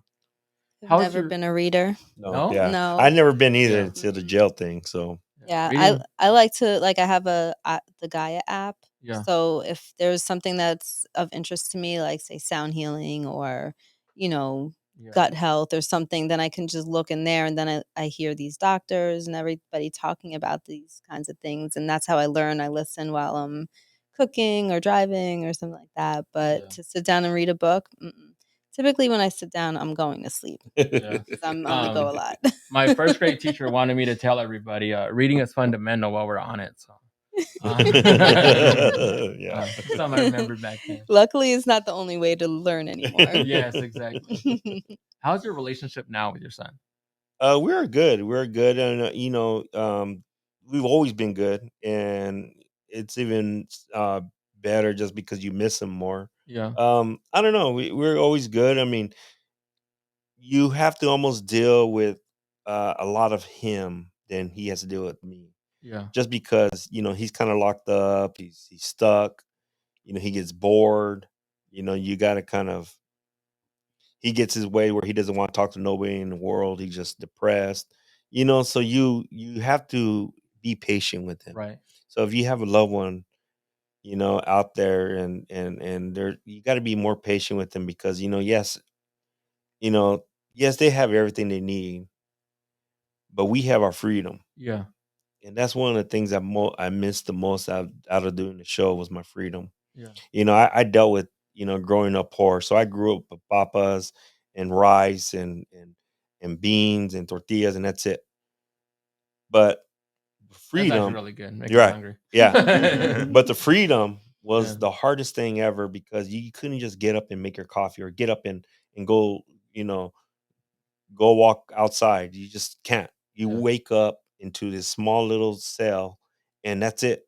I've How's never your- been a reader. No? Yeah. No. I never been either Yeah. until the jail thing. So Yeah, Reading? I like to I have the Gaia app. Yeah. So if there's something that's of interest to me, like say sound healing or gut health or something, then I can just look in there, and then I hear these doctors and everybody talking about these kinds of things, and that's how I learn. I listen while I'm cooking or driving or something like that. But to sit down and read a book, typically when I sit down, I'm going to sleep because I'm on the go a lot. My first grade teacher wanted me to tell everybody reading is fundamental while we're on it. So yeah. something I remember back then. Luckily, it's not the only way to learn anymore. Yes, exactly. How's your relationship now with your son? We're good. We're good, and we've always been good, and it's even better just because you miss him more. Yeah. I don't know. We're always good. I mean, you have to almost deal with a lot of him than he has to deal with me. Yeah. Just because he's kind of locked up, he's stuck. He gets bored. You got to kind of he gets his way where he doesn't want to talk to nobody in the world. He's just depressed. So you have to be patient with him. Right. So if you have a loved one, out there and there you got to be more patient with them because yes, they have everything they need, but we have our freedom. Yeah. And that's one of the things I missed the most out of doing the show was my freedom. Yeah. I dealt with growing up poor, so I grew up with papas and rice and beans and tortillas, and that's it. But That's actually freedom, really good. Make you're me right, hungry. yeah. But the freedom was Yeah. the hardest thing ever because you couldn't just get up and make your coffee or get up and go, go walk outside. You just can't. You Yeah. wake up into this small little cell, and that's it.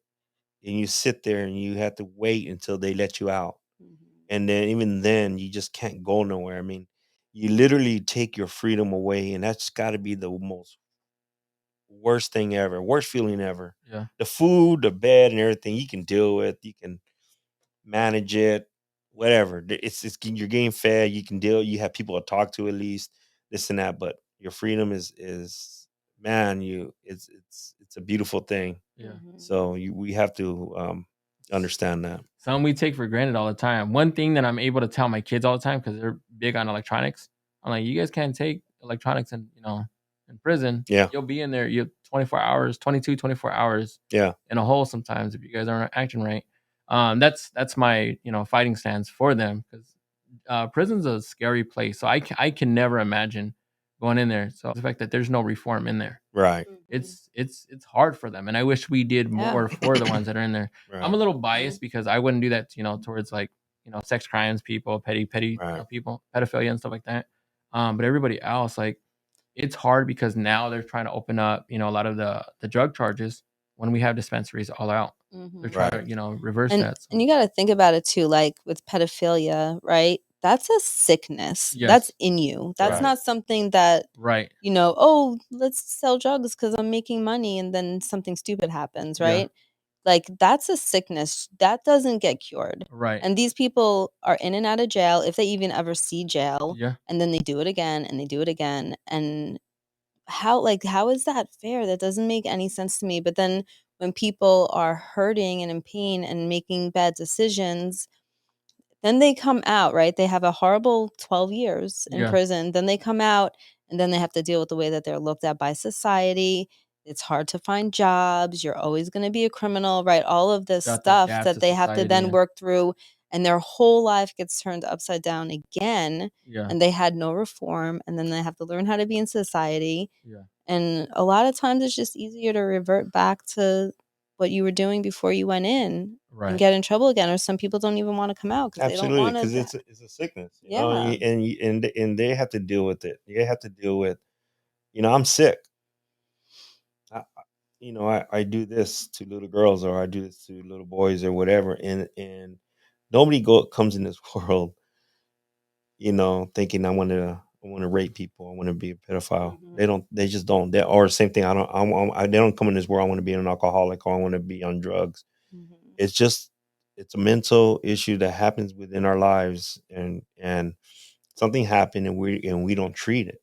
And you sit there and you have to wait until they let you out. And then even then, you just can't go nowhere. I mean, you literally take your freedom away, and that's got to be the most worst thing ever, worst feeling ever. Yeah. The food, the bed, and everything you can deal with. You can manage it, whatever. It's you're getting fed. You can deal. You have people to talk to at least this and that. But your freedom is man, it's a beautiful thing. Yeah. So we have to understand that. Something we take for granted all the time. One thing that I'm able to tell my kids all the time because they're big on electronics. I'm like, you guys can't take electronics in prison. Yeah. You'll be in there. You 24 hours, 24 hours. Yeah. In a hole sometimes if you guys aren't acting right. That's my fighting stance for them because prison's a scary place. So I can never imagine going in there. So the fact that there's no reform in there, Right. it's hard for them, and I wish we did more for the ones that are in there. Right. I'm a little biased because I wouldn't do that, towards sex crimes, people, petty, Right. people, pedophilia and stuff like that. But everybody else, like, it's hard because now they're trying to open up, a lot of the drug charges when we have dispensaries all out. They're trying Right. to, reverse And, that. So. and you got to think about it too, like with pedophilia, right? That's a sickness. Yes. That's in you. That's Right. not something that, Right. oh, let's sell drugs because I'm making money and then something stupid happens, Yeah. right? like that's a sickness that doesn't get cured. Right. And these people are in and out of jail if they even ever see jail. Yeah. And then they do it again and they do it again. And how is that fair? That doesn't make any sense to me. But then when people are hurting and in pain and making bad decisions, then they come out, right? They have a horrible 12 years in prison. Then they come out and then they have to deal with the way that they're looked at by society. It's hard to find jobs. You're always going to be a criminal, right? All of this stuff that they have to then work through, and their whole life gets turned upside down again. Yeah. And they had no reform, and then they have to learn how to be in society. Yeah. And a lot of times it's just easier to revert back to what you were doing before you went in and get in trouble again. Or some people don't even want to come out because they don't want to. Because it's a sickness, you know, and they have to deal with it. They have to deal with, you know, I'm sick. I do this to little girls, or I do this to little boys, or whatever, and nobody comes in this world, you know, thinking I want to rape people, I want to be a pedophile. They just don't. Or same thing. They don't come in this world, I want to be an alcoholic, or I want to be on drugs. It's a mental issue that happens within our lives, and something happened, and we don't treat it.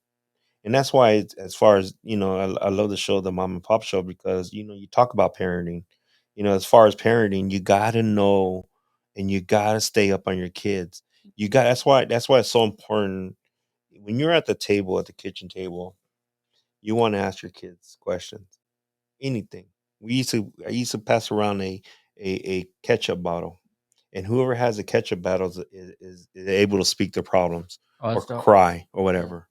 And that's why, as far as, you know, I love the show, the Mom and Pop Show, because, you know, you talk about parenting. You know, as far as parenting, you got to know, and you got to stay up on your kids. That's why it's so important when you're at the table, at the kitchen table. You want to ask your kids questions, anything. I used to pass around a ketchup bottle, and whoever has a ketchup bottle is able to speak their problems, or cry, or whatever.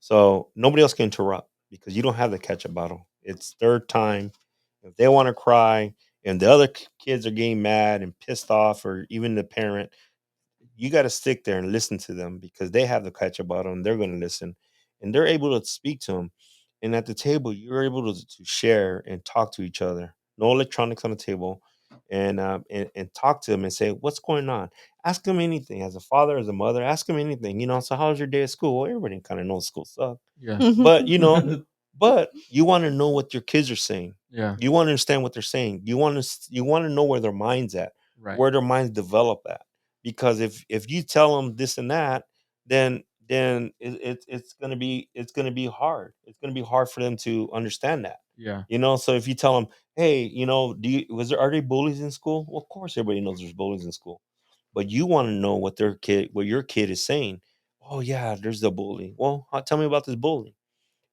So nobody else can interrupt, because you don't have the ketchup bottle. It's their time. If they want to cry and the other kids are getting mad and pissed off, or even the parent, you got to stick there and listen to them, because they have the ketchup bottle and they're going to listen, and they're able to speak to them. And at the table, you're able to share and talk to each other. No electronics on the table, and talk to them and say, what's going on? Ask them anything. As a father, as a mother, ask them anything. You know, so how's your day at school? Well, everybody kind of knows school sucks. Yeah. But, you know, but you want to know what your kids are saying. Yeah. You want to understand what they're saying. You want to know where their mind's at, Right. where their minds develop at. Because if you tell them this and that, then it's gonna be hard. It's gonna be hard for them to understand that. Yeah. You know, so if you tell them, hey, you know, are there bullies in school? Well, of course, everybody knows there's bullies in school, but you want to know what your kid is saying. Oh yeah, there's the bully. Well, tell me about this bully,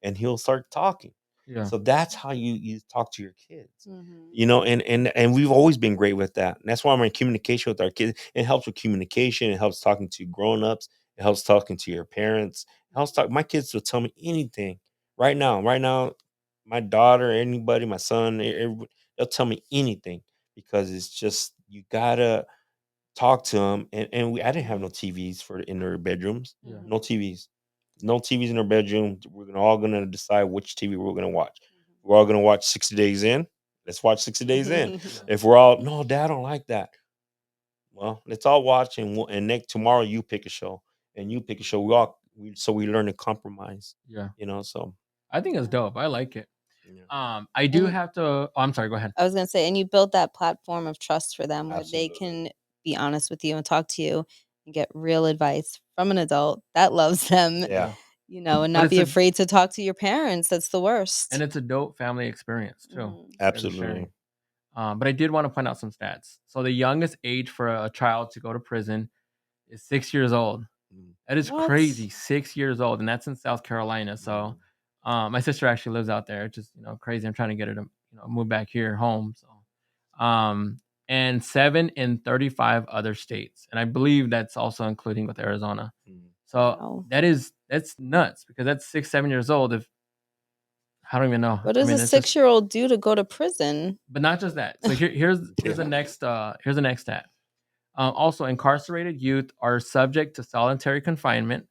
and he'll start talking. Yeah. So that's how you talk to your kids. You know, and we've always been great with that. And that's why I'm in communication with our kids. It helps with communication. It helps talking to grown-ups. It helps talking to your parents. It helps talk. My kids will tell me anything right now. Right now, my daughter, anybody, my son, everybody, they'll tell me anything, because it's just, you gotta talk to them. I didn't have no TVs in their bedrooms. Yeah. No TVs. No TVs in our bedroom. We're all gonna decide which TV we're gonna watch. We're all gonna watch 60 Days In. Let's watch 60 Days In. If we're all, no, Dad, I don't like that. Well, let's all watch, and next tomorrow you pick a show, and you pick a show. We learn to compromise. Yeah. You know, so I think it's dope. I like it. yeah. I do have to. Oh, I'm sorry. Go ahead. I was gonna say, and you built that platform of trust for them where they Absolutely. can be honest with you and talk to you and get real advice from an adult that loves them. Yeah. You know, and But not be afraid to talk to your parents. That's the worst. And it's a dope family experience too. Mhm. Absolutely. But I did want to point out some stats. So the youngest age for a child to go to prison is 6 years old. That is What? crazy. 6 years old, and that's in South Carolina. So, my sister actually lives out there. It's just, you know, crazy. I'm trying to get her to, you know, move back here home. So, and 7 in 35 other states, and I believe that's also including with Arizona. So Wow. that's nuts, because that's 6, 7 years old. If I don't even know. What does a 6-year-old do to go to prison? But not just that. So here's the next stat. Also, incarcerated youth are subject to solitary confinement,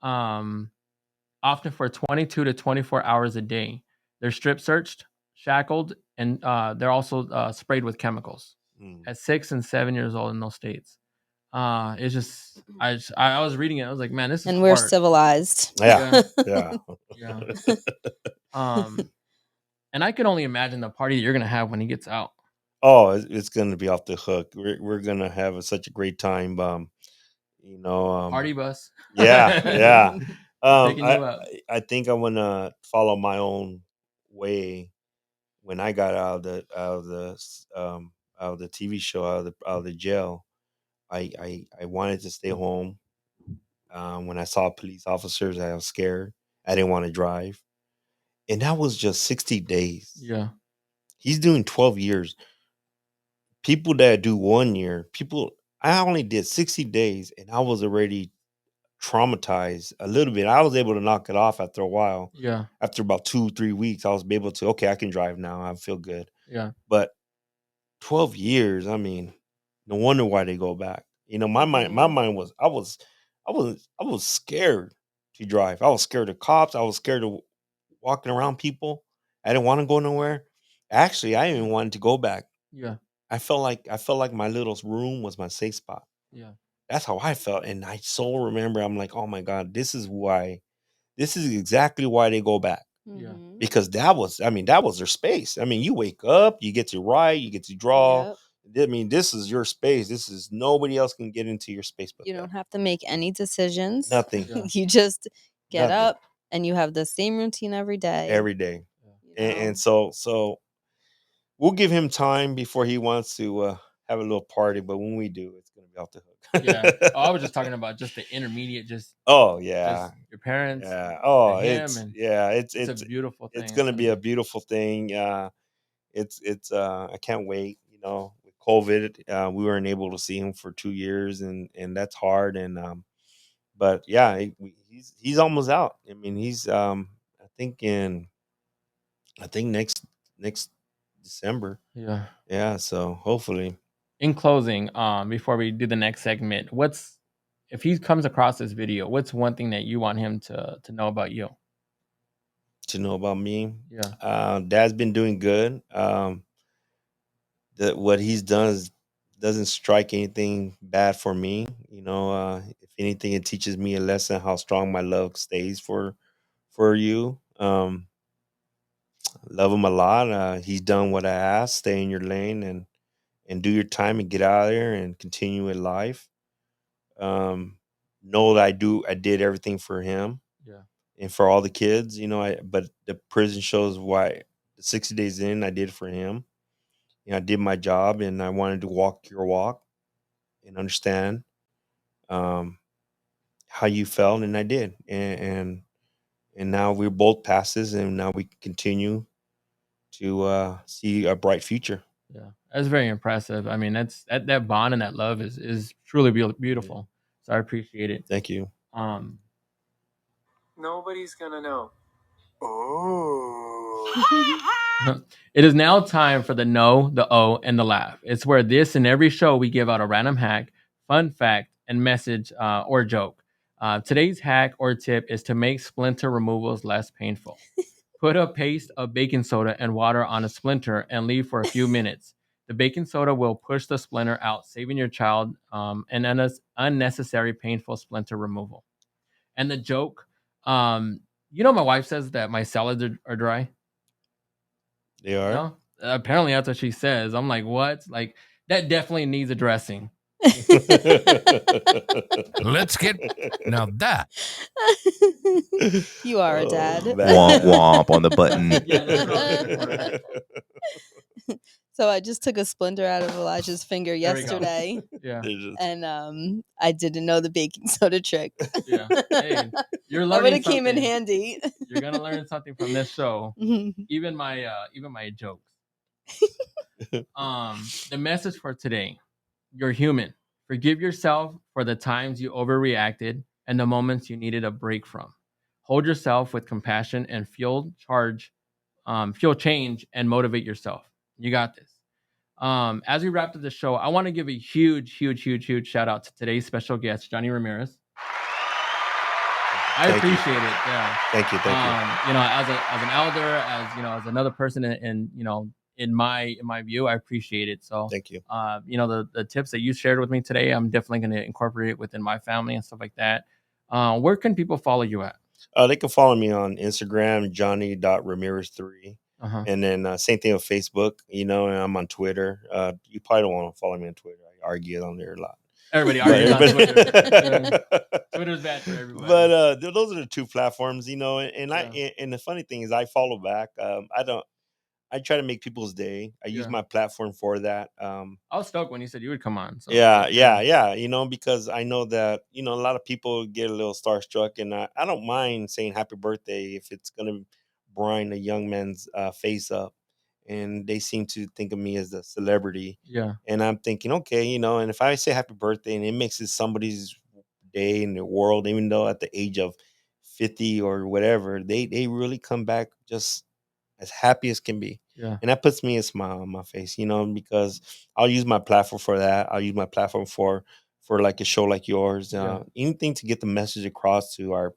often for 22 to 24 hours a day. They're strip searched, shackled, and they're also sprayed with chemicals at 6 and 7 years old in those states. It's just I was reading it. I was like, man, this is and we're hard. civilized. Yeah. Yeah. And I can only imagine the party you're gonna have when he gets out. Oh, it's gonna be off the hook. We're gonna have such a great time. Party bus. Yeah. Um, Picking I you up. I think I'm gonna follow my own way. When I got out of the TV show, out of the jail, I wanted to stay home. When I saw police officers, I was scared. I didn't want to drive, and that was just 60 days. Yeah. He's doing 12 years. People that do 1 year, I only did 60 days, and I was already traumatized a little bit. I was able to knock it off after a while. Yeah. After about 2-3 weeks, I was able to, okay, I can drive now. I feel good. Yeah. But 12 years, I mean, no wonder why they go back. My mind was, I was scared to drive. I was scared of cops. I was scared of walking around people. I didn't want to go nowhere. Actually, I even wanted to go back. Yeah. I felt like my little room was my safe spot. Yeah. That's how I felt. And I so remember, I'm like, oh my God, this is exactly why they go back. Yeah. Because that was their space. I mean, you wake up, you get to write, you get to draw. Yep. I mean, this is your space. This is nobody else can get into your space but You them. don't have to make any decisions. Nothing. Yeah. You just get Nothing. up and you have the same routine every day. Every day. you know? And so we'll give him time before he wants to have a little party, but when we do, it's gonna be off the hook. Yeah. Oh, I was just talking about just the intermediate, Oh yeah. just your parents, Yeah. Oh, him, and it's it's a beautiful thing. it's gonna be a beautiful thing. It's I can't wait. With COVID, we weren't able to see him for 2 years, and that's hard. And but yeah, he's almost out. I mean, he's I think next December. Yeah. Yeah, so hopefully. In closing, before we do the next segment, if he comes across this video, what's one thing that you want him to know about you? To know about me, Yeah. Dad's been doing good. That what he's done doesn't strike anything bad for me. If anything, it teaches me a lesson how strong my love stays for you. Love him a lot. He's done what I asked. Stay in your lane and do your time and get out of there and continue with life. Know that I did everything for him. Yeah. And for all the kids. But the prison shows why the 60 days in I did for him. I did my job, and I wanted to walk your walk and understand how you felt, and I did. And now we're both past this, and now we can continue to see a bright future. Yeah. That's very impressive. I mean, that bond and that love is truly beautiful. So I appreciate it. Thank you. Nobody's gonna know. Oh. It is now time for the no, the O, and the laugh. It's where this and every show we give out a random hack, fun fact, and message or joke. Today's hack or tip is to make splinter removals less painful. Put a paste of baking soda and water on a splinter and leave for a few minutes. The baking soda will push the splinter out, saving your child an unnecessary painful splinter removal. And the joke, my wife says that my salads are dry. They are. No? Apparently that's what she says. I'm like, what? Like, that definitely needs addressing. Let's get now that You are a dad. Womp womp on the button. Yeah, that's what I'm looking for. So I just took a splinter out of Elijah's finger There we go. yesterday, Yeah. and I didn't know the baking soda trick. Yeah. Hey, you're That learning would have came in something. handy. You're gonna learn something from this show. Even my jokes. The message for today: you're human. Forgive yourself for the times you overreacted and the moments you needed a break from. Hold yourself with compassion and fuel change and motivate yourself. You got this. As we wrap up the show, I want to give a huge shout out to today's special guest, Johnny Ramirez. I appreciate it. Yeah. Thank you. As an elder, as another person in my view, I appreciate it. So Thank you. The tips that you shared with me today, I'm definitely going to incorporate it within my family and stuff like that. Where can people follow you at? They can follow me on Instagram, Johnny.Ramirez3. And then same thing with Facebook, and I'm on Twitter. You probably don't want to follow me on Twitter. I argue on there a lot. Everybody argues on Twitter. Twitter's bad for everybody. But those are the two platforms, and the funny thing is I follow back. I try to make people's day. I use my platform for that. I was stoked when you said you would come on. So yeah. Because I know that a lot of people get a little starstruck, and I don't mind saying happy birthday if it's gonna brighten a young man's face up, and they seem to think of me as a celebrity. Yeah, and I'm thinking, okay, and if I say happy birthday and it makes it somebody's day in the world, even though at the age of 50 or whatever, they really come back just as happy as can be. Yeah. And that puts me a smile on my face, because I'll use my platform for that. I'll use my platform for like a show like yours. Anything to get the message across to our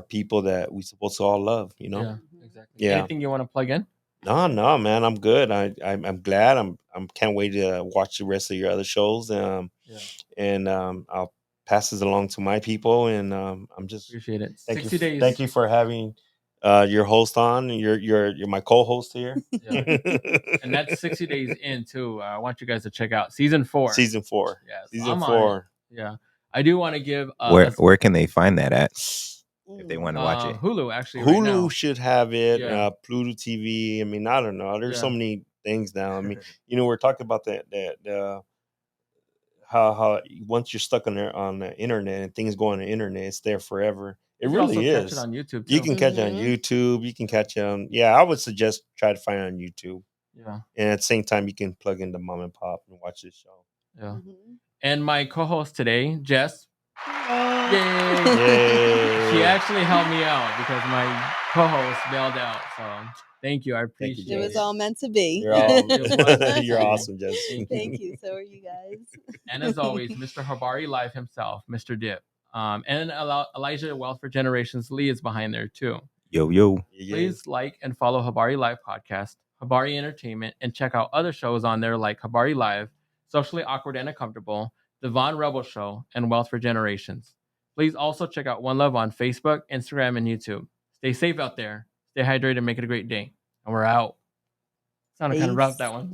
people that we supposed to all love, Yeah, exactly. Yeah. Anything you want to plug in? No, man, I'm good. I'm glad. I'm can't wait to watch the rest of your other shows. And I'll pass this along to my people, and I'm just appreciate it. Thank 60 you, days. Thank you for having your host on. You're my co-host here. Yeah. And that's 60 days in too. I want you guys to check out season 4. Season 4. Yeah, so Season I'm 4. Yeah, I do want to give where can they find that at if they want to watch it? Hulu actually. Hulu right now. should have it. Yeah. Pluto TV. I mean, I don't know. There's so many things now. I mean, we're talking about the how once you're stuck on the internet and things go on the internet, it's there forever. It You can really also is. catch it on YouTube too. You can catch it on YouTube. You can catch it on. Yeah, I would suggest try to find it on YouTube. Yeah. And at the same time, you can plug into Mom and Pop and watch this show. Yeah. And my co-host today, Jess. Yay! Yay. She actually helped me out because my co-host bailed out. So thank you. I appreciate you, It it. was all meant to be. You're all, It you're was. awesome, Jess. Thank you. So are you guys. And as always, Mr. Habari Live himself, Mr. Dip. And Elijah Wealth for Generations Lee is behind there too. Yo. Please like and follow Habari Live Podcast, Habari Entertainment, and check out other shows on there like Habari Live, Socially Awkward and Uncomfortable, The Von Rebel Show, and Wealth for Generations. Please also check out One Love on Facebook, Instagram, and YouTube. Stay safe out there. Stay hydrated and make it a great day. And we're out. Sounded kind of rough, that one.